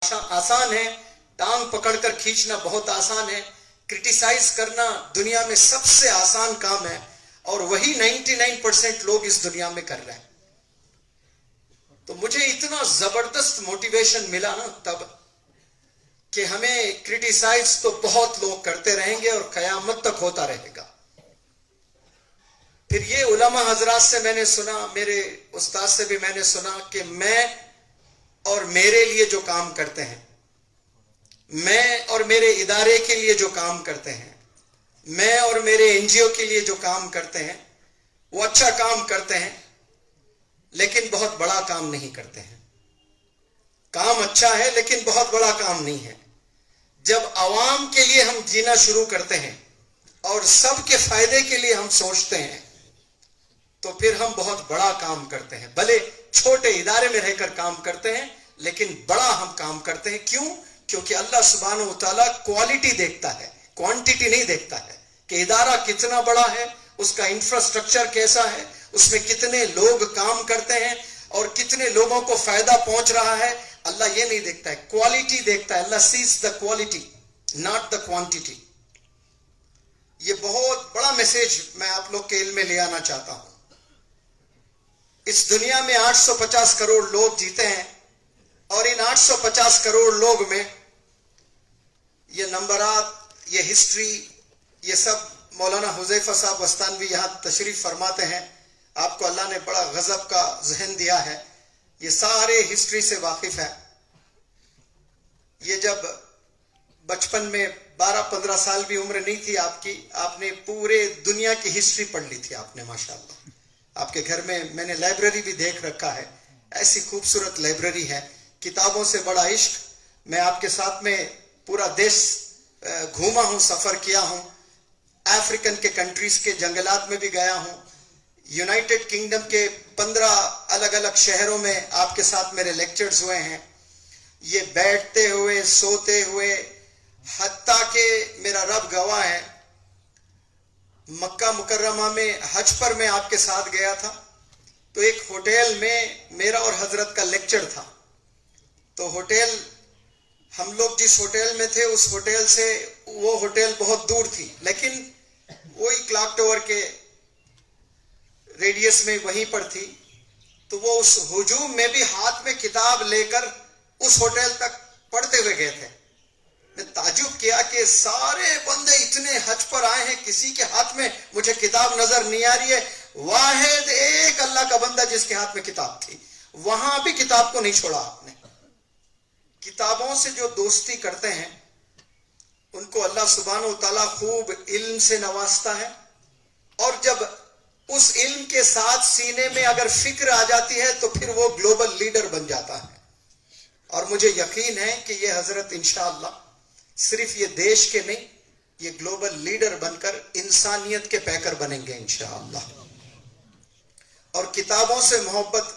آسان ہے، ٹانگ پکڑ کر کھینچنا بہت آسان ہے، کرٹیسائز کرنا دنیا میں سب سے آسان کام ہے، اور وہی 99% لوگ اس دنیا میں کر رہے ہیں. تو مجھے اتنا زبردست موٹیویشن ملا نا تب کہ ہمیں کرٹیسائز تو بہت لوگ کرتے رہیں گے اور قیامت تک ہوتا رہے گا. پھر یہ علماء حضرات سے میں نے سنا، میرے استاد سے بھی میں نے سنا کہ میں اور میرے لیے جو کام کرتے ہیں، میں اور میرے ادارے کے لیے جو کام کرتے ہیں، میں اور میرے این جی او کے لیے جو کام کرتے ہیں، وہ اچھا کام کرتے ہیں لیکن بہت بڑا کام نہیں کرتے ہیں. کام اچھا ہے لیکن بہت بڑا کام نہیں ہے. جب عوام کے لیے ہم جینا شروع کرتے ہیں اور سب کے فائدے کے لیے ہم سوچتے ہیں تو پھر ہم بہت بڑا کام کرتے ہیں. بھلے چھوٹے ادارے میں رہ کر کام کرتے ہیں لیکن بڑا ہم کام کرتے ہیں. کیوں؟ کیونکہ اللہ سبحانہ و تعالیٰ کوالٹی دیکھتا ہے، کوانٹیٹی نہیں دیکھتا ہے کہ ادارہ کتنا بڑا ہے، اس کا انفراسٹرکچر کیسا ہے، اس میں کتنے لوگ کام کرتے ہیں اور کتنے لوگوں کو فائدہ پہنچ رہا ہے. اللہ یہ نہیں دیکھتا ہے، کوالٹی دیکھتا ہے. Allah says the quality not the quantity. یہ بہت بڑا میسج میں آپ لوگ کے علم میں لے آنا چاہتا ہوں. اس دنیا میں 850 کروڑ لوگ جیتے ہیں اور ان 850 کروڑ لوگ میں یہ نمبرات، یہ ہسٹری، یہ سب مولانا حذیفہ صاحب وستانوی یہاں تشریف فرماتے ہیں. آپ کو اللہ نے بڑا غضب کا ذہن دیا ہے، یہ سارے ہسٹری سے واقف ہے. یہ جب بچپن میں 12-15 سال بھی عمر نہیں تھی آپ کی، آپ نے پورے دنیا کی ہسٹری پڑھ لی تھی آپ نے. ماشاءاللہ آپ کے گھر میں نے لائبریری بھی دیکھ رکھا ہے، ایسی خوبصورت لائبریری ہے. کتابوں سے بڑا عشق. میں آپ کے ساتھ میں پورا دیش گھوما ہوں، سفر کیا ہوں، افریقن کے کنٹریز کے جنگلات میں بھی گیا ہوں، یونائٹڈ کنگڈم کے 15 الگ الگ شہروں میں آپ کے ساتھ میرے لیکچرز ہوئے ہیں. یہ بیٹھتے ہوئے، سوتے ہوئے، حتیٰ کہ میرا رب گواہ ہے، مکہ مکرمہ میں حج پر میں آپ کے ساتھ گیا تھا تو ایک ہوٹل میں میرا اور حضرت کا لیکچر تھا. تو ہوٹل، ہم لوگ جس ہوٹل میں تھے اس ہوٹل سے وہ ہوٹل بہت دور تھی، لیکن وہی کلاک ٹاور کے ریڈیس میں وہیں پر تھی. تو وہ اس ہجوم میں بھی ہاتھ میں کتاب لے کر اس ہوٹل تک پڑھتے ہوئے گئے تھے. میں تعجب کیا کہ سارے بندے اتنے حج پر آئے ہیں، کسی کے ہاتھ میں مجھے کتاب نظر نہیں آ رہی ہے. واحد ایک اللہ کا بندہ جس کے ہاتھ میں کتاب تھی، وہاں بھی کتاب کو نہیں چھوڑا آپ نے. کتابوں سے جو دوستی کرتے ہیں ان کو اللہ سبحانہ و تعالیٰ خوب علم سے نوازتا ہے، اور جب اس علم کے ساتھ سینے میں اگر فکر آ جاتی ہے تو پھر وہ گلوبل لیڈر بن جاتا ہے. اور مجھے یقین ہے کہ یہ حضرت انشاءاللہ صرف یہ دیش کے نہیں، یہ گلوبل لیڈر بن کر انسانیت کے پیکر بنیں گے انشاءاللہ. اور کتابوں سے محبت،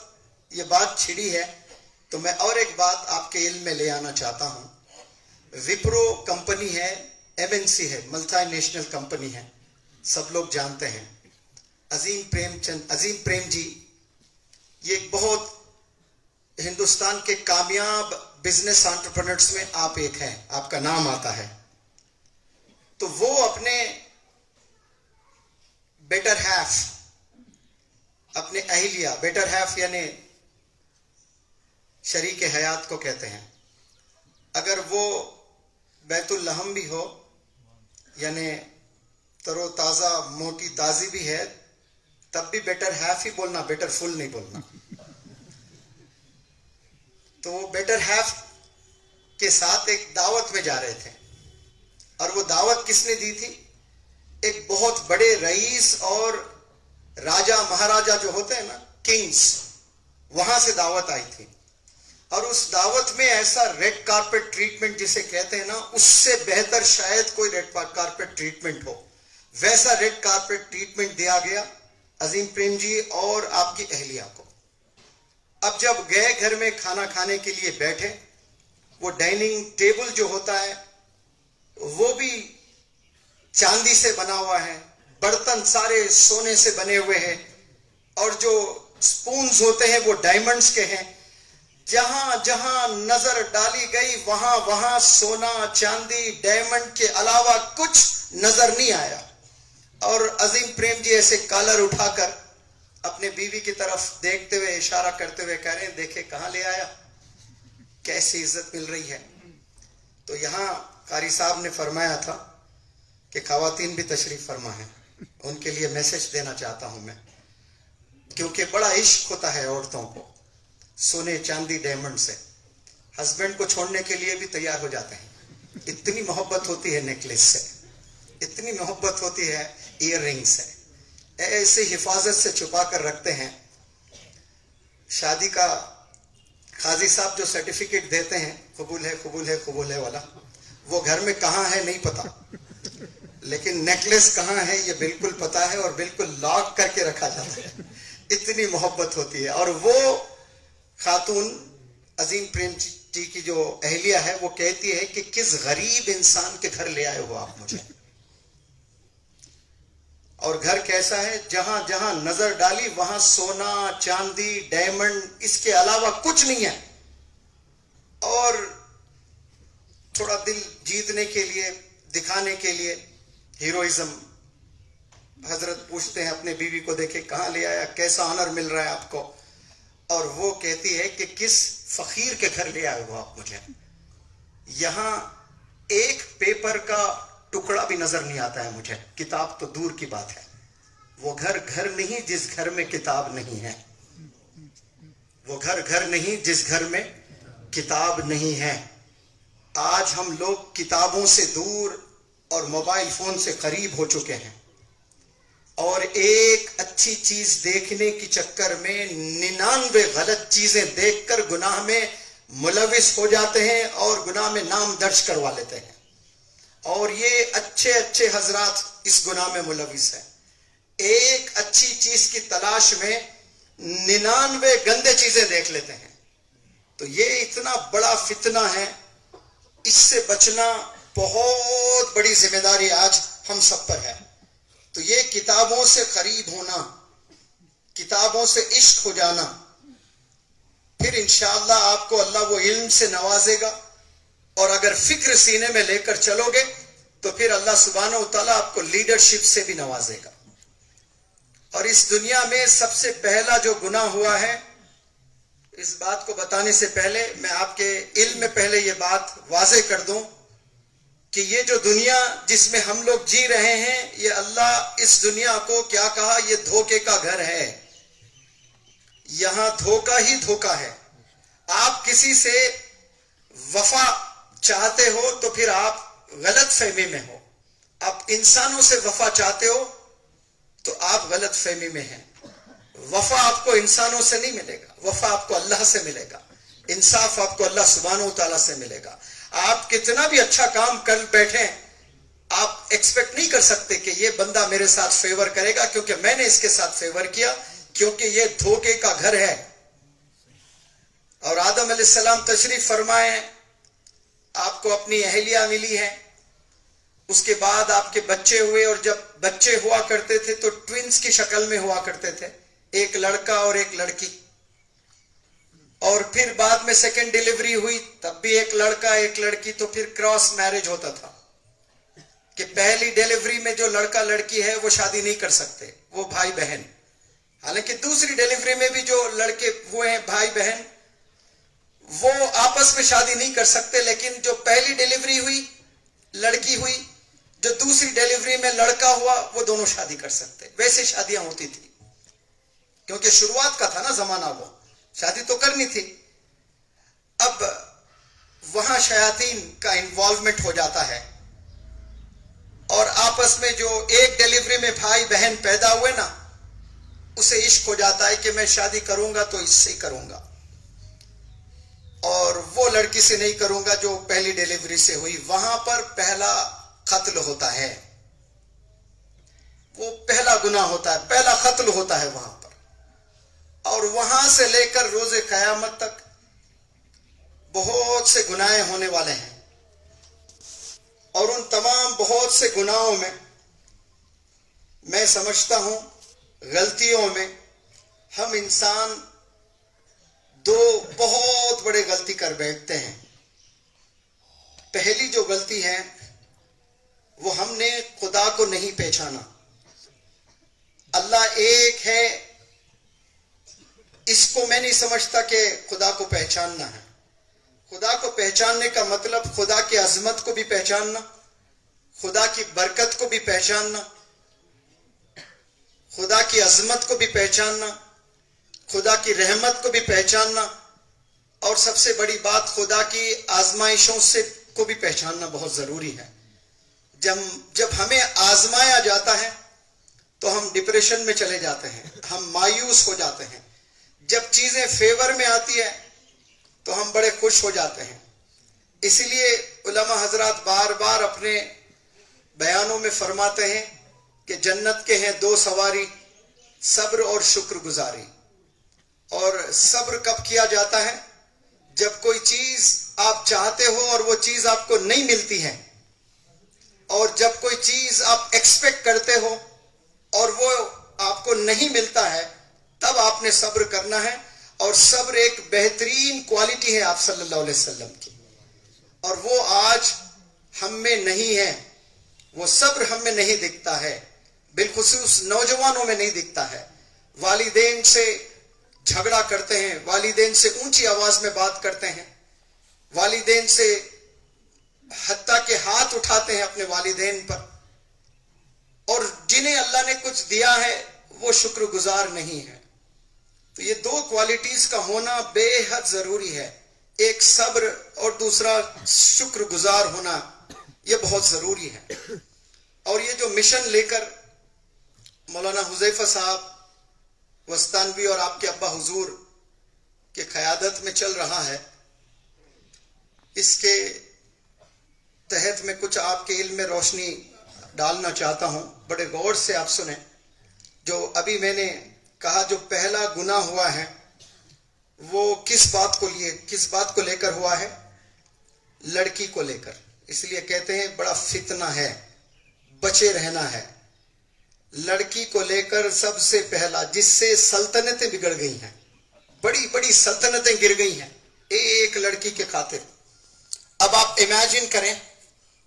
یہ بات چھڑی ہے تو میں اور ایک بات آپ کے علم میں لے آنا چاہتا ہوں. وپرو کمپنی ہے، ایم این سی ہے، ملٹی نیشنل کمپنی ہے، سب لوگ جانتے ہیں. عظیم پریم جی، یہ ایک بہت ہندوستان کے کامیاب بزنس انٹرپرینرز میں آپ ایک ہیں، آپ کا نام آتا ہے. تو وہ اپنے بیٹر ہیف، اپنے اہلیہ، بیٹر ہیف یعنی شریک حیات کو کہتے ہیں. اگر وہ بیت اللحم بھی ہو، یعنی تر و تازہ موٹی تازی بھی ہے، تب بھی بیٹر ہیف ہی بولنا، بیٹر فل نہیں بولنا. تو وہ بیٹر ہیف کے ساتھ ایک دعوت میں جا رہے تھے، اور وہ دعوت کس نے دی تھی؟ ایک بہت بڑے رئیس اور راجا مہاراجا جو ہوتے ہیں نا، کنگز، وہاں سے دعوت آئی تھی. اور اس دعوت میں ایسا ریڈ کارپٹ ٹریٹمنٹ جسے کہتے ہیں نا، اس سے بہتر شاید کوئی ریڈ کارپٹ ٹریٹمنٹ ہو، ویسا ریڈ کارپٹ ٹریٹمنٹ دیا گیا عظیم پریم جی اور آپ کی اہلیہ کو. اب جب گئے گھر میں کھانا کھانے کے لیے بیٹھے، وہ ڈائننگ ٹیبل جو ہوتا ہے وہ بھی چاندی سے بنا ہوا ہے، برتن سارے سونے سے بنے ہوئے ہیں، اور جو سپونز ہوتے ہیں وہ ڈائمنڈز کے ہیں. جہاں جہاں نظر ڈالی گئی وہاں وہاں سونا چاندی ڈائمنڈ کے علاوہ کچھ نظر نہیں آیا. اور عظیم پریم جی ایسے کالر اٹھا کر اپنے بیوی کی طرف دیکھتے ہوئے اشارہ کرتے ہوئے کہہ رہے ہیں دیکھے کہاں لے آیا, کیسی عزت مل رہی ہے. تو یہاں قاری صاحب نے فرمایا تھا کہ خواتین بھی تشریف فرما ہیں, ان کے لیے میسج دینا چاہتا ہوں میں, کیونکہ بڑا عشق ہوتا ہے عورتوں کو سونے چاندی ڈائمنڈ سے. ہسبینڈ کو چھوڑنے کے لیے بھی تیار ہو جاتے ہیں, اتنی محبت ہوتی ہے نیکلیس سے, اتنی محبت ہوتی ہے ایئر رنگ سے, ایسی حفاظت سے چھپا کر رکھتے ہیں. شادی کا قاضی صاحب جو سرٹیفکیٹ دیتے ہیں قبول ہے قبول ہے قبول ہے والا, وہ گھر میں کہاں ہے نہیں پتا, لیکن نیکلیس کہاں ہے یہ بالکل پتا ہے اور بالکل لاک کر کے رکھا جاتا ہے, اتنی محبت ہوتی ہے. اور وہ خاتون عظیم پریم جی کی جو اہلیہ ہے وہ کہتی ہے کہ کس غریب انسان کے گھر لے آئے ہو آپ مجھے, اور گھر کیسا ہے جہاں جہاں نظر ڈالی وہاں سونا چاندی ڈائمنڈ, اس کے علاوہ کچھ نہیں ہے. اور تھوڑا دل جیتنے کے لیے دکھانے کے لیے ہیروئزم, حضرت پوچھتے ہیں اپنے بیوی کو دیکھے کہاں لے آیا, کیسا آنر مل رہا ہے آپ کو, اور وہ کہتی ہے کہ کس فقیر کے گھر لے آئے ہو آپ مجھے. یہاں ایک پیپر کا ٹکڑا بھی نظر نہیں آتا ہے مجھے, کتاب تو دور کی بات ہے. وہ گھر گھر نہیں جس گھر میں کتاب نہیں ہے, وہ گھر گھر نہیں جس گھر میں کتاب نہیں ہے. آج ہم لوگ کتابوں سے دور اور موبائل فون سے قریب ہو چکے ہیں, اور ایک اچھی چیز دیکھنے کی چکر میں 99 غلط چیزیں دیکھ کر گناہ میں ملوث ہو جاتے ہیں اور گناہ میں نام درج کروا لیتے ہیں. اور یہ اچھے اچھے حضرات اس گناہ میں ملوث ہیں. ایک اچھی چیز کی تلاش میں 99 گندے چیزیں دیکھ لیتے ہیں. تو یہ اتنا بڑا فتنہ ہے, اس سے بچنا بہت بڑی ذمہ داری آج ہم سب پر ہے. تو یہ کتابوں سے قریب ہونا, کتابوں سے عشق ہو جانا, پھر انشاءاللہ آپ کو اللہ وہ علم سے نوازے گا, اور اگر فکر سینے میں لے کر چلو گے تو پھر اللہ سبحانہ و تعالیٰ آپ کو لیڈرشپ سے بھی نوازے گا. اور اس دنیا میں سب سے پہلا جو گناہ ہوا ہے, اس بات کو بتانے سے پہلے میں آپ کے علم میں پہلے یہ بات واضح کر دوں کہ یہ جو دنیا جس میں ہم لوگ جی رہے ہیں, یہ اللہ اس دنیا کو کیا کہا, یہ دھوکے کا گھر ہے. یہاں دھوکا ہی دھوکا ہے. آپ کسی سے وفا چاہتے ہو تو پھر آپ غلط فہمی میں ہو. آپ انسانوں سے وفا چاہتے ہو تو آپ غلط فہمی میں ہیں. وفا آپ کو انسانوں سے نہیں ملے گا, وفا آپ کو اللہ سے ملے گا, انصاف آپ کو اللہ سبحانہ و تعالیٰ سے ملے گا. آپ کتنا بھی اچھا کام کر بیٹھیں, آپ ایکسپیکٹ نہیں کر سکتے کہ یہ بندہ میرے ساتھ فیور کرے گا کیونکہ میں نے اس کے ساتھ فیور کیا, کیونکہ یہ دھوکے کا گھر ہے. اور آدم علیہ السلام تشریف فرمائے, آپ کو اپنی اہلیہ ملی ہے, اس کے بعد آپ کے بچے ہوئے, اور جب بچے ہوا کرتے تھے تو ٹوینز کی شکل میں ہوا کرتے تھے, ایک لڑکا اور ایک لڑکی. اور پھر بعد میں سیکنڈ ڈیلیوری ہوئی تب بھی ایک لڑکا ایک لڑکی. تو پھر کراس میرج ہوتا تھا کہ پہلی ڈیلیوری میں جو لڑکا لڑکی ہے وہ شادی نہیں کر سکتے, وہ بھائی بہن. حالانکہ دوسری ڈیلیوری میں بھی جو لڑکے ہوئے ہیں بھائی بہن, وہ آپس میں شادی نہیں کر سکتے. لیکن جو پہلی ڈیلیوری ہوئی لڑکی ہوئی, جو دوسری ڈیلیوری میں لڑکا ہوا, وہ دونوں شادی کر سکتے. ویسے شادیاں ہوتی تھی کیونکہ شروعات کا تھا نا زمانہ, وہ شادی تو کرنی تھی. اب وہاں شیاطین کا انوالومنٹ ہو جاتا ہے, اور آپس میں جو ایک ڈیلیوری میں بھائی بہن پیدا ہوئے نا, اسے عشق ہو جاتا ہے کہ میں شادی کروں گا تو اس سے ہی کروں گا, اور وہ لڑکی سے نہیں کروں گا جو پہلی ڈیلیوری سے ہوئی. وہاں پر پہلا قتل ہوتا ہے, وہ پہلا گناہ ہوتا ہے, پہلا قتل ہوتا ہے وہاں پر. اور وہاں سے لے کر روز قیامت تک بہت سے گناہ ہونے والے ہیں. اور ان تمام بہت سے گناہوں میں میں سمجھتا ہوں غلطیوں میں ہم انسان دو بہت بڑے غلطی کر بیٹھتے ہیں. پہلی جو غلطی ہے وہ ہم نے خدا کو نہیں پہچانا. اللہ ایک ہے اس کو میں نہیں سمجھتا کہ خدا کو پہچاننا ہے. خدا کو پہچاننے کا مطلب خدا کی عظمت کو بھی پہچاننا, خدا کی برکت کو بھی پہچاننا, خدا کی عظمت کو بھی پہچاننا, خدا کی رحمت کو بھی پہچاننا, اور سب سے بڑی بات خدا کی آزمائشوں سے کو بھی پہچاننا بہت ضروری ہے. جب ہمیں آزمایا جاتا ہے تو ہم ڈپریشن میں چلے جاتے ہیں, ہم مایوس ہو جاتے ہیں. جب چیزیں فیور میں آتی ہے تو ہم بڑے خوش ہو جاتے ہیں. اسی لیے علماء حضرات بار بار اپنے بیانوں میں فرماتے ہیں کہ جنت کے ہیں دو سواری, صبر اور شکر گزاری. اور صبر کب کیا جاتا ہے؟ جب کوئی چیز آپ چاہتے ہو اور وہ چیز آپ کو نہیں ملتی ہے, اور جب کوئی چیز آپ ایکسپیکٹ کرتے ہو اور وہ آپ کو نہیں ملتا ہے, تب آپ نے صبر کرنا ہے. اور صبر ایک بہترین کوالٹی ہے آپ صلی اللہ علیہ وسلم کی, اور وہ آج ہم میں نہیں ہے. وہ صبر ہم میں نہیں دکھتا ہے, بالخصوص نوجوانوں میں نہیں دکھتا ہے. والدین سے جھگڑا کرتے ہیں, والدین سے اونچی آواز میں بات کرتے ہیں, والدین سے حتیٰ کہ ہاتھ اٹھاتے ہیں اپنے والدین پر, اور جنہیں اللہ نے کچھ دیا ہے وہ شکر گزار نہیں ہے. تو یہ دو کوالٹیز کا ہونا بے حد ضروری ہے, ایک صبر اور دوسرا شکر گزار ہونا, یہ بہت ضروری ہے. اور یہ جو مشن لے کر مولانا حذیفہ صاحب وستانوی اور آپ کے ابا حضور کے قیادت میں چل رہا ہے, اس کے تحت میں کچھ آپ کے علم میں روشنی ڈالنا چاہتا ہوں. بڑے غور سے آپ سنیں. جو ابھی میں نے کہا جو پہلا گناہ ہوا ہے وہ کس بات کو لے کر ہوا ہے؟ لڑکی کو لے کر. اس لیے کہتے ہیں بڑا فتنہ ہے, بچے رہنا ہے. لڑکی کو لے کر سب سے پہلا, جس سے سلطنتیں بگڑ گئی ہیں, بڑی بڑی سلطنتیں گر گئی ہیں ایک لڑکی کے خاطر. اب آپ امیجن کریں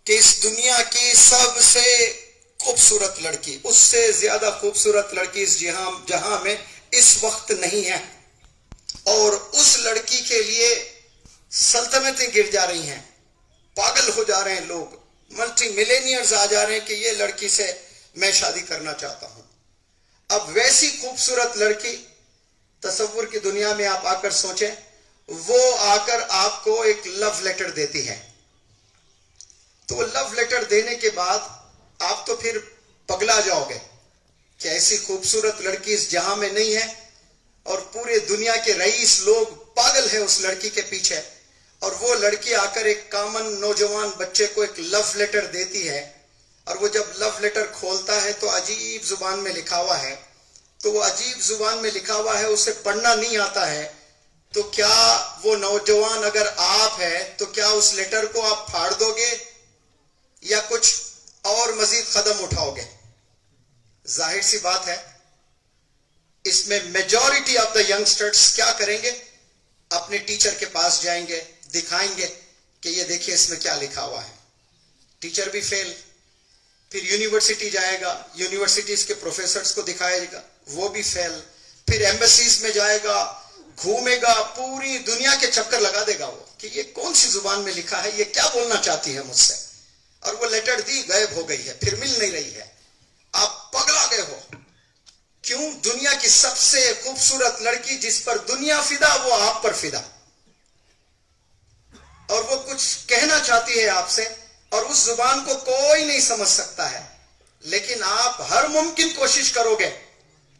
کہ اس دنیا کی سب سے خوبصورت لڑکی, اس سے زیادہ خوبصورت لڑکی اس جہاں میں اس وقت نہیں ہے, اور اس لڑکی کے لیے سلطنتیں گر جا رہی ہیں, پاگل ہو جا رہے ہیں لوگ, ملٹی ملینئرز آ جا رہے ہیں کہ یہ لڑکی سے میں شادی کرنا چاہتا ہوں. اب ویسی خوبصورت لڑکی تصور کی دنیا میں آپ آ کر سوچیں, وہ آ کر آپ کو ایک لو لیٹر دیتی ہے. تو وہ لو لیٹر دینے کے بعد آپ تو پھر پگلا جاؤ گے کہ ایسی خوبصورت لڑکی اس جہاں میں نہیں ہے, اور پورے دنیا کے رئیس لوگ پاگل ہیں اس لڑکی کے پیچھے, اور وہ لڑکی آ کر ایک کامن نوجوان بچے کو ایک لو لیٹر دیتی ہے. اور وہ جب لو لیٹر کھولتا ہے تو عجیب زبان میں لکھا ہوا ہے, تو وہ عجیب زبان میں لکھا ہوا ہے, اسے پڑھنا نہیں آتا ہے. تو کیا وہ نوجوان اگر آپ ہے تو کیا اس لیٹر کو آپ پھاڑ دو گے یا کچھ اور مزید قدم اٹھاؤ گے؟ ظاہر سی بات ہے اس میں میجورٹی آف دا ینگسٹرز کیا کریں گے؟ اپنے ٹیچر کے پاس جائیں گے, دکھائیں گے کہ یہ دیکھیے اس میں کیا لکھا ہوا ہے. ٹیچر بھی فیل. پھر یونیورسٹی جائے گا, یونیورسٹیز کے پروفیسرز کو دکھائے گا, وہ بھی فیل. پھر ایمبیسیز میں جائے گا, گھومے گا, پوری دنیا کے چکر لگا دے گا وہ کہ یہ کون سی زبان میں لکھا ہے, یہ کیا بولنا چاہتی ہے مجھ سے. اور وہ لیٹر دی غائب ہو گئی ہے, پھر مل نہیں رہی ہے. آپ پگلا گئے ہو. کیوں؟ دنیا کی سب سے خوبصورت لڑکی جس پر دنیا فدا, وہ آپ پر فدا, اور وہ کچھ کہنا چاہتی ہے آپ سے, اور اس زبان کو کوئی نہیں سمجھ سکتا ہے. لیکن آپ ہر ممکن کوشش کرو گے,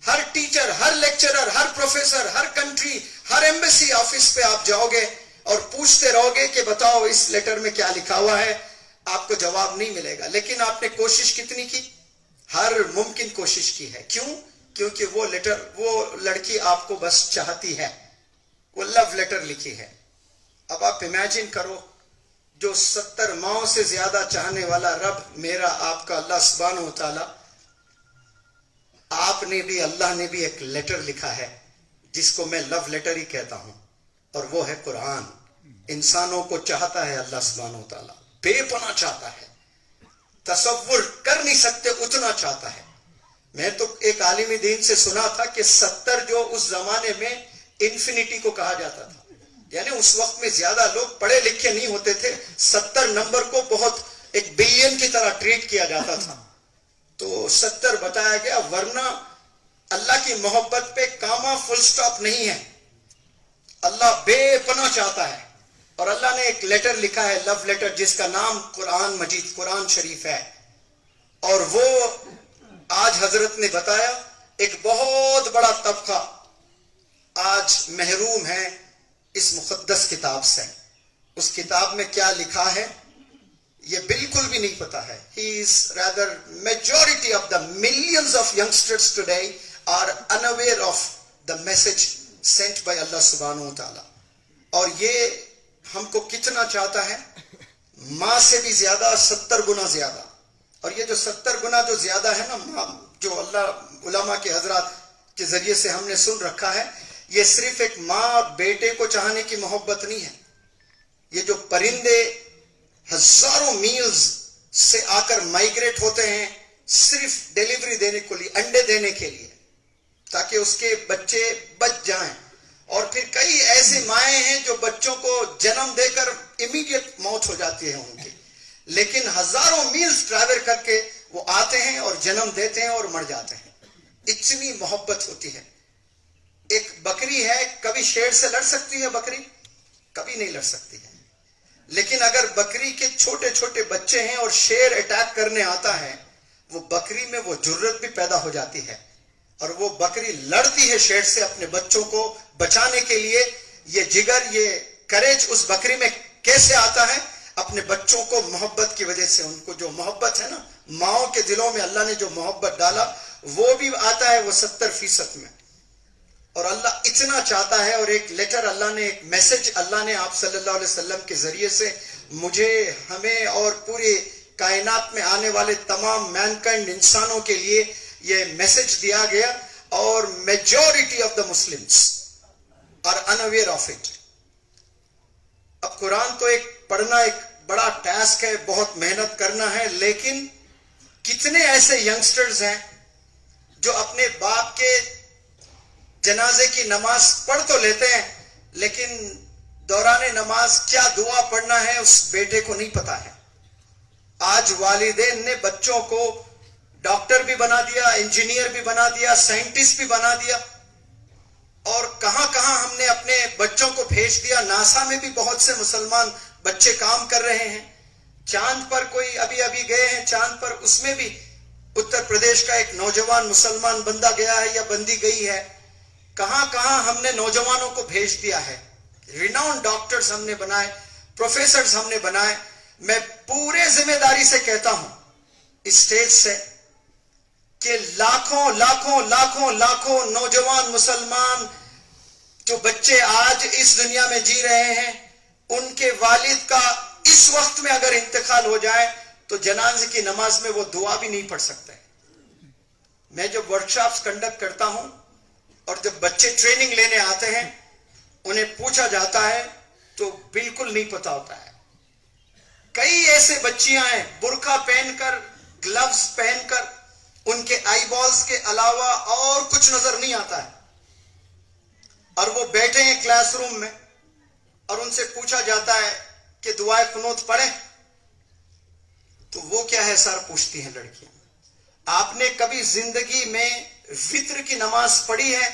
ہر ٹیچر, ہر لیکچرر, ہر پروفیسر, ہر کنٹری, ہر ایمبیسی آفس پہ آپ جاؤ گے اور پوچھتے رہو گے کہ بتاؤ اس لیٹر میں کیا لکھا ہوا ہے. آپ کو جواب نہیں ملے گا. لیکن آپ نے کوشش کتنی کی؟ ہر ممکن کوشش کی ہے. کیوں؟ کیونکہ وہ لڑکی آپ کو بس چاہتی ہے, وہ لو لیٹر لکھی ہے. اب آپ امیجن کرو, جو 70 ماؤں سے زیادہ چاہنے والا رب میرا آپ کا اللہ سبحانہ و تعالی, آپ نے بھی, اللہ نے بھی ایک لیٹر لکھا ہے جس کو میں لو لیٹر ہی کہتا ہوں. اور وہ ہے قرآن. انسانوں کو چاہتا ہے اللہ سبحانہ و تعالیٰ, بے پناہ چاہتا ہے, تصور کر نہیں سکتے اتنا چاہتا ہے. میں تو ایک عالم دین سے سنا تھا کہ 70 جو اس زمانے میں انفینٹی کو کہا جاتا تھا, یعنی اس وقت میں زیادہ لوگ پڑھے لکھے نہیں ہوتے تھے, 70 نمبر کو بہت ایک بلین کی طرح ٹریٹ کیا جاتا تھا, تو 70 بتایا گیا. ورنہ اللہ کی محبت پہ کاما فل سٹاپ نہیں ہے. اللہ بے پناہ چاہتا ہے, اور اللہ نے ایک لیٹر لکھا ہے, لو لیٹر, جس کا نام قرآن مجید, قرآن شریف ہے. اور وہ آج حضرت نے بتایا ایک بہت بڑا طبقہ آج محروم ہے اس مقدس کتاب سے. اس کتاب میں کیا لکھا ہے یہ بالکل بھی نہیں پتا ہے. He is rather majority of the millions of youngsters today are unaware of the message sent by Allah subhanahu wa ta'ala. اور یہ ہم کو کتنا چاہتا ہے, ماں سے بھی زیادہ, 70 گنا زیادہ. اور یہ جو 70 گنا جو زیادہ ہے نا, جو اللہ علماء کے حضرات کے ذریعے سے ہم نے سن رکھا ہے, یہ صرف ایک ماں بیٹے کو چاہنے کی محبت نہیں ہے. یہ جو پرندے ہزاروں میلز سے آ کر مائگریٹ ہوتے ہیں صرف ڈیلیوری دینے کے لیے, انڈے دینے کے لیے, تاکہ اس کے بچے بچ جائیں. اور پھر کئی ایسے مائیں ہیں جو بچوں کو جنم دے کر امیڈیٹ موت ہو جاتی ہے ان کی, لیکن ہزاروں میلز ٹریول کر کے وہ آتے ہیں اور جنم دیتے ہیں اور مر جاتے ہیں. اتنی محبت ہوتی ہے. ایک بکری ہے, کبھی شیر سے لڑ سکتی ہے بکری؟ کبھی نہیں لڑ سکتی ہے. لیکن اگر بکری کے چھوٹے چھوٹے بچے ہیں اور شیر اٹیک کرنے آتا ہے, وہ بکری میں وہ جرت بھی پیدا ہو جاتی ہے, اور وہ بکری لڑتی ہے شیر سے اپنے بچوں کو بچانے کے لیے. یہ جگر, یہ کریج اس بکری میں کیسے آتا ہے؟ اپنے بچوں کو محبت کی وجہ سے. ان کو جو محبت ہے نا, ماؤں کے دلوں میں اللہ نے جو محبت ڈالا وہ بھی آتا ہے وہ 70% میں. اور اللہ اتنا چاہتا ہے. اور ایک لیٹر اللہ نے, ایک میسج اللہ نے آپ صلی اللہ علیہ وسلم کے ذریعے سے مجھے, ہمیں اور پوری کائنات میں آنے والے تمام مینکائنڈ انسانوں کے لیے یہ میسج دیا گیا. اور majority of the Muslims are unaware of it. اب قرآن تو ایک پڑھنا ایک بڑا ٹاسک ہے, بہت محنت کرنا ہے, لیکن کتنے ایسے ینگسٹرز ہیں جو اپنے باپ کے جنازے کی نماز پڑھ تو لیتے ہیں, لیکن دوران نماز کیا دعا پڑھنا ہے اس بیٹے کو نہیں پتا ہے. آج والدین نے بچوں کو ڈاکٹر بھی بنا دیا, انجینئر بھی بنا دیا, سائنٹسٹ بھی بنا دیا, اور کہاں کہاں ہم نے اپنے بچوں کو بھیج دیا. ناسا میں بھی بہت سے مسلمان بچے کام کر رہے ہیں. چاند پر کوئی ابھی ابھی گئے ہیں چاند پر, اس میں بھی اتر پردیش کا ایک نوجوان مسلمان بندہ گیا ہے یا بندی گئی ہے. کہاں کہاں ہم نے نوجوانوں کو بھیج دیا ہے. ریناؤنڈ ڈاکٹرز ہم نے بنائے, پروفیسرز ہم نے بنائے. میں پورے ذمہ داری سے کہتا ہوں اس اسٹیج سے کہ لاکھوں لاکھوں لاکھوں لاکھوں نوجوان مسلمان جو بچے آج اس دنیا میں جی رہے ہیں, ان کے والد کا اس وقت میں اگر انتقال ہو جائے تو جنازے کی نماز میں وہ دعا بھی نہیں پڑھ سکتے. میں جب ورکشاپس کنڈکٹ کرتا ہوں اور جب بچے ٹریننگ لینے آتے ہیں, انہیں پوچھا جاتا ہے تو بالکل نہیں پتا ہوتا ہے. کئی ایسے بچیاں ہیں برقع پہن کر, گلوز پہن کر, ان کے آئی بالز کے علاوہ اور کچھ نظر نہیں آتا ہے, اور وہ بیٹھے ہیں کلاس روم میں, اور ان سے پوچھا جاتا ہے کہ دعائے قنوت پڑھیں, تو وہ کیا ہے سر پوچھتی ہیں لڑکیاں, آپ نے کبھی زندگی میں وتر کی نماز پڑھی ہے؟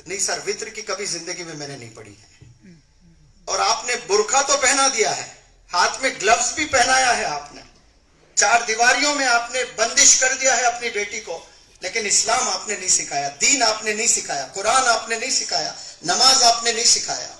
نہیں سر, وتر کی کبھی زندگی میں نے نہیں پڑھی ہے. اور آپ نے برقع تو پہنا دیا ہے, ہاتھ میں گلوز بھی پہنایا ہے, آپ نے 4 دیواریوں میں آپ نے بندش کر دیا ہے اپنی بیٹی کو, لیکن اسلام آپ نے نہیں سکھایا, دین آپ نے نہیں سکھایا, قرآن آپ نے نہیں سکھایا, نماز آپ نے نہیں سکھایا.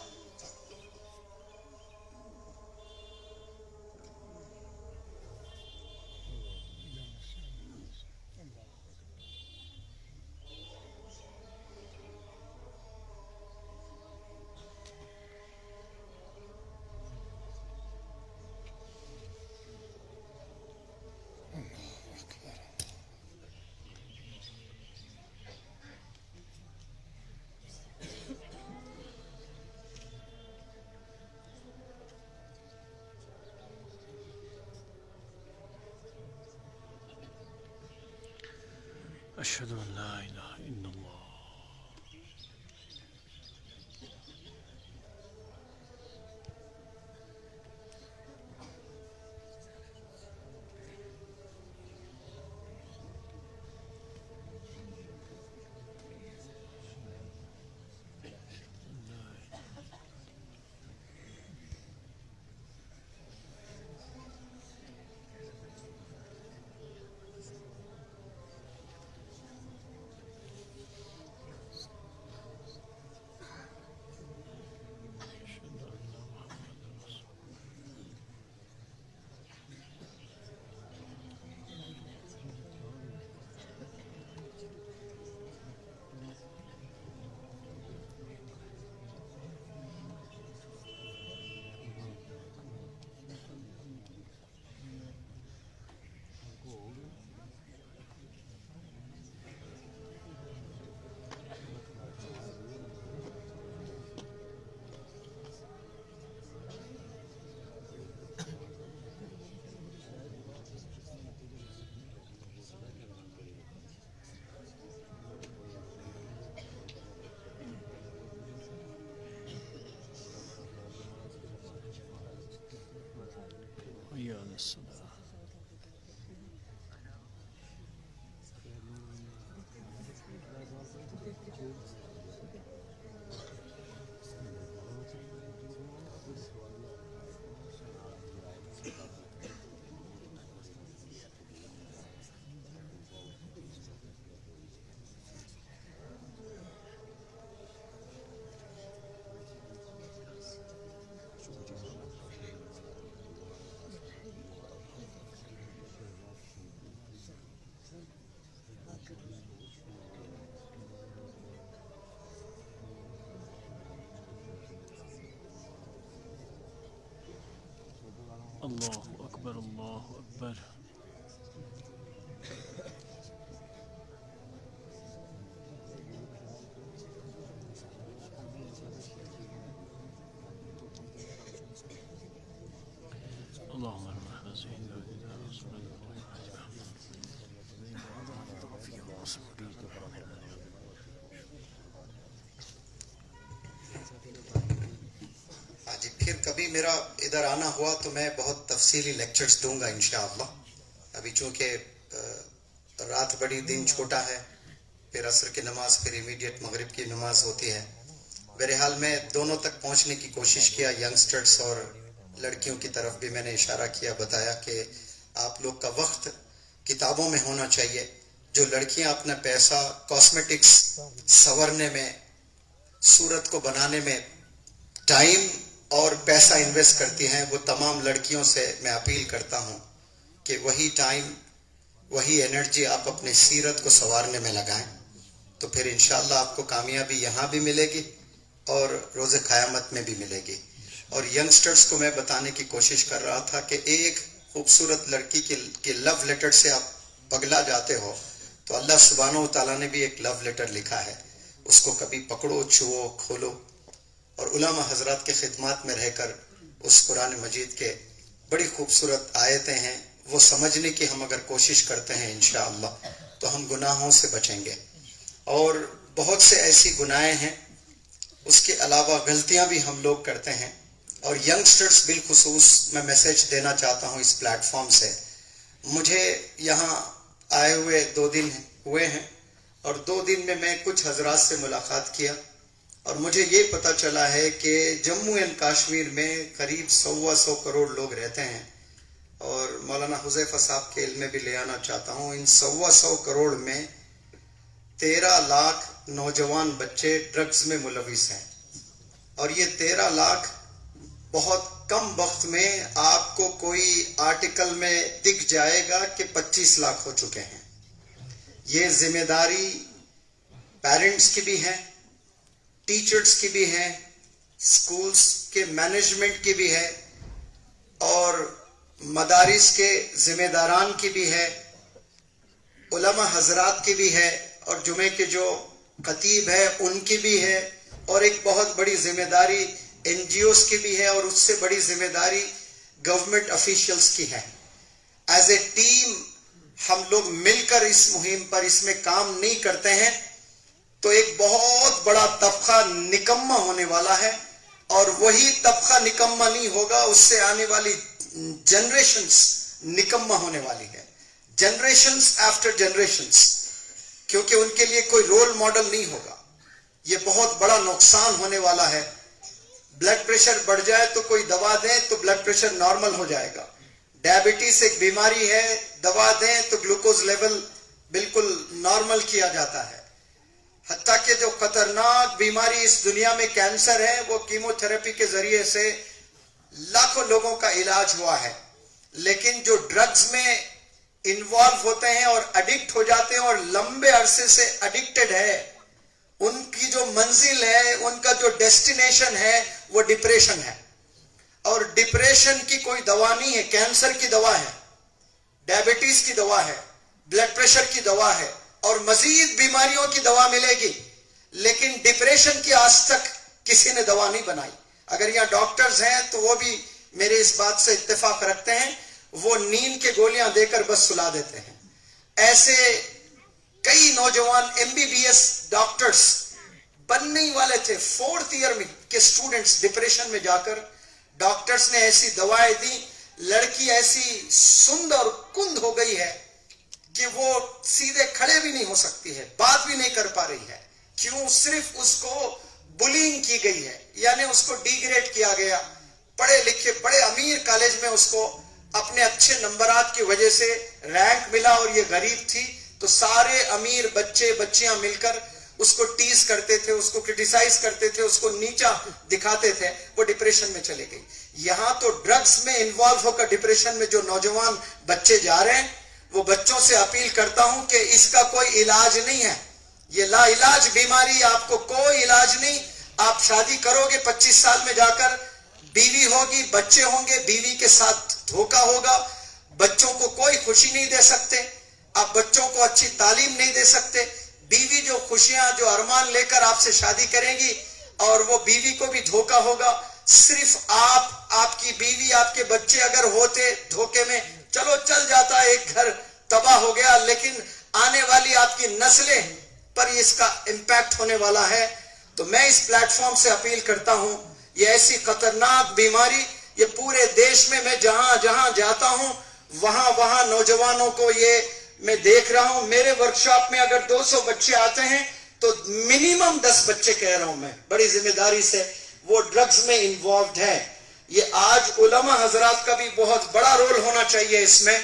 أشهد أن لا إله إلا الله. حي على الصلاة. الله أكبر الله أكبر. اللهم رب هذه جی پھر کبھی میرا ادھر آنا ہوا تو میں بہت تفصیلی لیکچرز دوں گا انشاءاللہ. ابھی چونکہ رات بڑی دن چھوٹا ہے، پھر عصر کی نماز، پھر امیڈیٹ مغرب کی نماز ہوتی ہے. بہرحال میں دونوں تک پہنچنے کی کوشش کیا. ینگسٹرز اور لڑکیوں کی طرف بھی میں نے اشارہ کیا، بتایا کہ آپ لوگ کا وقت کتابوں میں ہونا چاہیے. جو لڑکیاں اپنا پیسہ کاسمیٹکس سنورنے میں، صورت کو بنانے میں ٹائم اور پیسہ انویسٹ کرتی ہیں، وہ تمام لڑکیوں سے میں اپیل کرتا ہوں کہ وہی ٹائم، وہی انرجی آپ اپنے سیرت کو سنوارنے میں لگائیں، تو پھر انشاءاللہ آپ کو کامیابی یہاں بھی ملے گی اور روز قیامت میں بھی ملے گی. اور ینگسٹرز کو میں بتانے کی کوشش کر رہا تھا کہ ایک خوبصورت لڑکی کے لو لیٹر سے آپ پگلا جاتے ہو تو اللہ سبحانہ و تعالیٰ نے بھی ایک لو لیٹر لکھا ہے، اس کو کبھی پکڑو، چھوؤ، کھولو. اور علماء حضرات کے خدمات میں رہ کر اس قرآن مجید کے بڑی خوبصورت آیتیں ہیں، وہ سمجھنے کی ہم اگر کوشش کرتے ہیں انشاءاللہ تو ہم گناہوں سے بچیں گے. اور بہت سے ایسی گناہیں ہیں، اس کے علاوہ غلطیاں بھی ہم لوگ کرتے ہیں. اور ینگسٹرز بالخصوص میں میسیج دینا چاہتا ہوں اس پلیٹ فارم سے. مجھے یہاں آئے ہوئے 2 دن ہوئے ہیں، اور 2 دن میں میں کچھ حضرات سے ملاقات کیا، اور مجھے یہ پتہ چلا ہے کہ جموں اینڈ کشمیر میں قریب 100 کروڑ لوگ رہتے ہیں. اور مولانا حذیفہ صاحب کے علم میں بھی لے آنا چاہتا ہوں، ان 100 کروڑ میں 13 لاکھ نوجوان بچے ڈرگز میں ملوث ہیں. اور یہ 13 لاکھ بہت کم وقت میں آپ کو کوئی آرٹیکل میں دکھ جائے گا کہ 25 لاکھ ہو چکے ہیں. یہ ذمہ داری پیرنٹس کی بھی ہے، ٹیچرز کی بھی ہے، سکولز کے مینجمنٹ کی بھی ہے، اور مدارس کے ذمہ داران کی بھی ہے، علماء حضرات کی بھی ہے، اور جمعے کے جو خطیب ہے ان کی بھی ہے، اور ایک بہت بڑی ذمہ داری این جی اوز کی بھی ہے، اور اس سے بڑی ذمہ داری گورنمنٹ افیشلز کی ہے. ایز اے ٹیم ہم لوگ مل کر اس مہم پر اس میں کام نہیں کرتے ہیں تو ایک بہت بڑا طبقہ نکما ہونے والا ہے، اور وہی طبقہ نکما نہیں ہوگا، اس سے آنے والی جنریشنز نکما ہونے والی ہے، جنریشنز آفٹر جنریشنز، کیونکہ ان کے لیے کوئی رول ماڈل نہیں ہوگا۔ یہ بہت بڑا نقصان ہونے والا ہے۔ بلڈ پریشر بڑھ جائے تو کوئی دوا دیں تو بلڈ پریشر نارمل ہو جائے گا، ڈائبٹیز ایک بیماری ہے، دوا دیں تو گلوکوز لیول بالکل نارمل کیا جاتا ہے۔ حتیٰ کہ جو خطرناک بیماری اس دنیا میں کینسر ہے، وہ کیمو تھراپی کے ذریعے سے لاکھوں لوگوں کا علاج ہوا ہے، لیکن جو ڈرگز میں انوالو ہوتے ہیں اور اڈکٹ ہو جاتے ہیں اور لمبے عرصے سے اڈکٹڈ ہے، ان کی جو منزل ہے، ان کا جو ڈیسٹینیشن ہے وہ ڈپریشن ہے، اور ڈپریشن کی کوئی دوا نہیں ہے۔ کینسر کی دوا ہے، ڈائبٹیز کی دوا ہے، بلڈ پریشر کی دوا ہے، اور مزید بیماریوں کی دوا ملے گی، لیکن ڈپریشن کی آج تک کسی نے دوا نہیں بنائی۔ اگر یہاں ڈاکٹرز ہیں تو وہ بھی میرے اس بات سے اتفاق رکھتے ہیں، وہ نیند کے گولیاں دے کر بس سلا دیتے ہیں۔ ایسے کئی نوجوان MBBS ڈاکٹرز بننے ہی والے تھے، 4th ایئر میں کے اسٹوڈنٹس ڈپریشن میں جا کر ڈاکٹرز نے ایسی دوائیں دی، لڑکی ایسی سند اور کند ہو گئی ہے کہ وہ سیدھے کھڑے بھی نہیں ہو سکتی ہے، بات بھی نہیں کر پا رہی ہے۔ کیوں؟ صرف اس کو بلینگ کی گئی ہے، یعنی اس کو ڈیگریڈ کیا گیا۔ پڑھے لکھے بڑے امیر کالج میں اس کو اپنے اچھے نمبرات کی وجہ سے رینک ملا، اور یہ غریب تھی، تو سارے امیر بچے بچیاں مل کر اس کو ٹیز کرتے تھے، اس کو کرٹیسائز کرتے تھے، اس کو نیچا دکھاتے تھے، وہ ڈپریشن میں چلے گئی۔ یہاں تو ڈرگز میں انوالو ہو کر ڈپریشن میں جو نوجوان بچے جا رہے ہیں، وہ بچوں سے اپیل کرتا ہوں کہ اس کا کوئی علاج نہیں ہے، یہ لا علاج بیماری، آپ کو کوئی علاج نہیں۔ آپ شادی کرو گے 25 سال میں جا کر، بیوی ہوگی، بچے ہوں گے، بیوی کے ساتھ دھوکا ہوگا، بچوں کو کوئی خوشی نہیں دے سکتے، آپ بچوں کو اچھی تعلیم نہیں دے سکتے۔ بیوی جو خوشیاں، جو ارمان لے کر آپ سے شادی کرے گی، اور وہ بیوی کو بھی دھوکا ہوگا۔ صرف آپ کی بیوی، آپ کے بچے اگر ہوتے دھوکے میں، چلو چل جاتا، ایک گھر تباہ ہو گیا، لیکن آنے والی آپ کی نسلیں پر اس کا امپیکٹ ہونے والا ہے۔ تو میں اس پلیٹ فارم سے اپیل کرتا ہوں، یہ ایسی خطرناک بیماری، یہ پورے دیش میں جہاں جہاں جاتا ہوں وہاں نوجوانوں کو یہ میں دیکھ رہا ہوں۔ میرے ورکشاپ میں اگر 200 بچے آتے ہیں تو منیمم 10 بچے کہہ رہا ہوں میں بڑی ذمہ داری سے، وہ ڈرگز میں انوالوڈ ہے۔ یہ آج علماء حضرات کا بھی بہت بڑا رول ہونا چاہیے اس میں،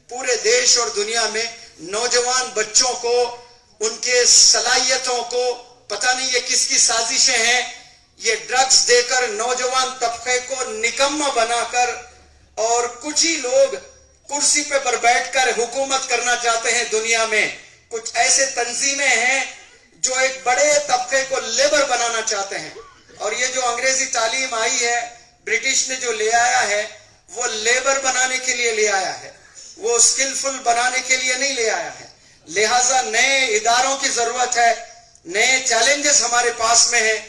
پورے دیش اور دنیا میں نوجوان بچوں کو، ان کے صلاحیتوں کو، پتہ نہیں یہ کس کی سازشیں ہیں، یہ ڈرگز دے کر نوجوان طبقے کو نکما بنا کر، اور کچھ ہی لوگ کرسی پہ پر بیٹھ کر حکومت کرنا چاہتے ہیں دنیا میں۔ کچھ ایسے تنظیمیں ہیں جو ایک بڑے طبقے کو لیبر بنانا چاہتے ہیں، اور یہ جو انگریزی تعلیم آئی ہے، برٹش نے جو لے آیا ہے، وہ لیبر بنانے کے لیے لے آیا ہے، وہ اسکلفل بنانے کے لیے نہیں لے آیا ہے۔ لہٰذا نئے اداروں کی ضرورت ہے، نئے چیلنجز ہمارے پاس میں ہیں۔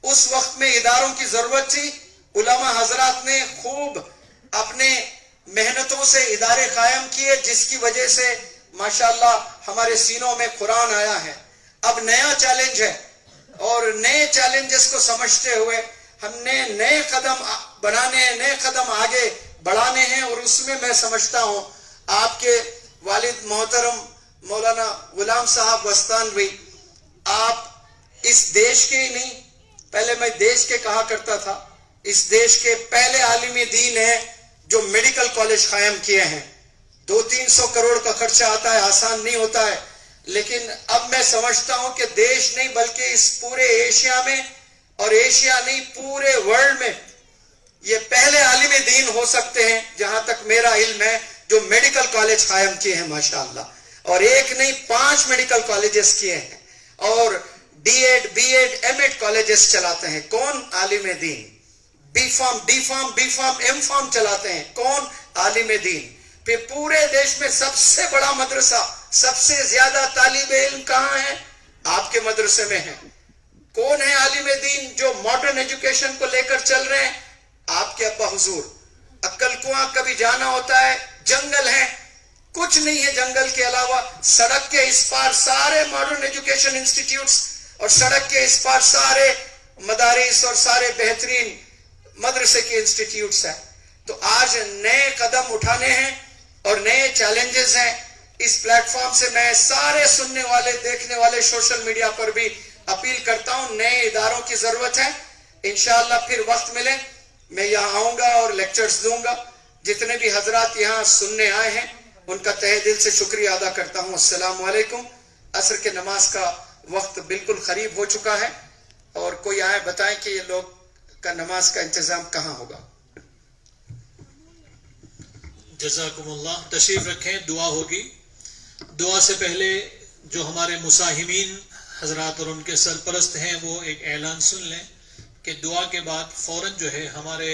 اس وقت میں اداروں کی ضرورت تھی، علماء حضرات نے خوب اپنے محنتوں سے ادارے قائم کیے، جس کی وجہ سے ماشاءاللہ ہمارے سینوں میں قرآن آیا ہے۔ اب نیا چیلنج ہے، اور نئے چیلنجز کو سمجھتے ہوئے ہم نے نئے قدم بنانے ہیں، نئے قدم آگے بڑھانے ہیں، اور اس میں میں سمجھتا ہوں آپ کے والد محترم مولانا غلام صاحب وستانوی، آپ اس دیش کے ہی نہیں، پہلے میں دیش کے کہا کرتا تھا، اس دیش کے پہلے عالمی دین ہیں جو میڈیکل کالج قائم کیے ہیں۔ 200-300 کروڑ کا خرچہ آتا ہے، آسان نہیں ہوتا ہے، لیکن اب میں سمجھتا ہوں کہ دیش نہیں بلکہ اس پورے ایشیا میں، اور ایشیا نہیں پورے ورلڈ میں، یہ پہلے عالم دین ہو سکتے ہیں جہاں تک میرا علم ہے، جو میڈیکل کالج قائم کیے ہیں ماشاءاللہ، اور ایک نہیں 5 میڈیکل کالجز کیے ہیں، اور D.Ed, B.Ed, M.Ed کالجز چلاتے ہیں۔ کون؟ عالم دین۔ بی فارم ایم فارم چلاتے ہیں، کون؟ عالم دین۔ پھر پورے دیش میں سب سے بڑا مدرسہ، سب سے زیادہ طالب علم کہاں ہیں؟ آپ کے مدرسے میں ہیں۔ کون ہے عالم دین جو ماڈرن ایجوکیشن کو لے کر چل رہے ہیں؟ آپ کے ابا حضور۔ عقل کنواں کبھی جانا ہوتا ہے، جنگل ہے، کچھ نہیں ہے جنگل کے علاوہ. سڑک کے اس پار سارے ماڈرن ایجوکیشن انسٹیٹیوٹس اور سڑک کے اس پار سارے مدارس اور سارے بہترین مدرسے کے انسٹیٹیوٹس ہیں. تو آج نئے قدم اٹھانے ہیں اور نئے چیلنجز ہیں. اس پلیٹ فارم سے میں سارے سننے والے دیکھنے والے سوشل میڈیا پر بھی اپیل کرتا ہوں، نئے اداروں کی ضرورت ہے. انشاءاللہ پھر وقت ملے میں یہاں آؤں گا اور لیکچرز دوں گا. جتنے بھی حضرات یہاں سننے آئے ہیں ان کا تہہ دل سے شکریہ ادا کرتا ہوں. السلام علیکم. عصر کے نماز کا وقت بالکل قریب ہو چکا ہے اور کوئی آئے بتائیں کہ یہ لوگ کا نماز کا انتظام کہاں ہوگا. جزاکم اللہ. تشریف رکھیں، دعا ہوگی. دعا سے پہلے جو ہمارے مساہمین حضرات اور ان کے سرپرست ہیں وہ ایک اعلان سن لیں کہ دعا کے بعد فوراً جو ہے ہمارے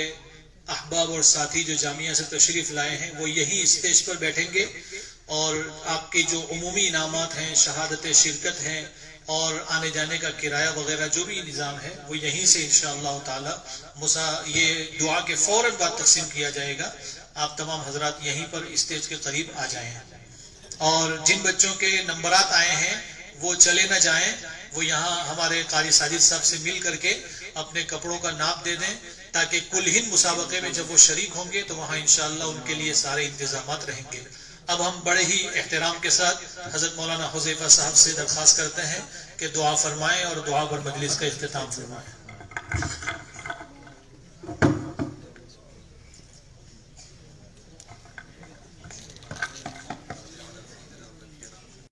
احباب اور ساتھی جو جامعہ سے تشریف لائے ہیں وہ یہی اسٹیج پر بیٹھیں گے اور آپ کی جو عمومی انعامات ہیں، شہادت شرکت ہیں اور آنے جانے کا کرایہ وغیرہ جو بھی نظام ہے وہ یہیں سے انشاءاللہ تعالی یہ دعا کے فوراً بعد تقسیم کیا جائے گا. آپ تمام حضرات یہیں پر اسٹیج کے قریب آ جائیں اور جن بچوں کے نمبرات آئے ہیں وہ چلے نہ جائیں. وہ یہاں ہمارے قاری ساجد صاحب سے مل کر کے اپنے کپڑوں کا ناپ دے دیں تاکہ کل ہند مسابقے میں جب وہ شریک ہوں گے تو وہاں انشاءاللہ ان کے لیے سارے انتظامات رہیں گے. اب ہم بڑے ہی احترام کے ساتھ حضرت مولانا حذیفہ صاحب سے درخواست کرتے ہیں کہ دعا فرمائیں اور دعا پر مجلس کا اختتام فرمائیں.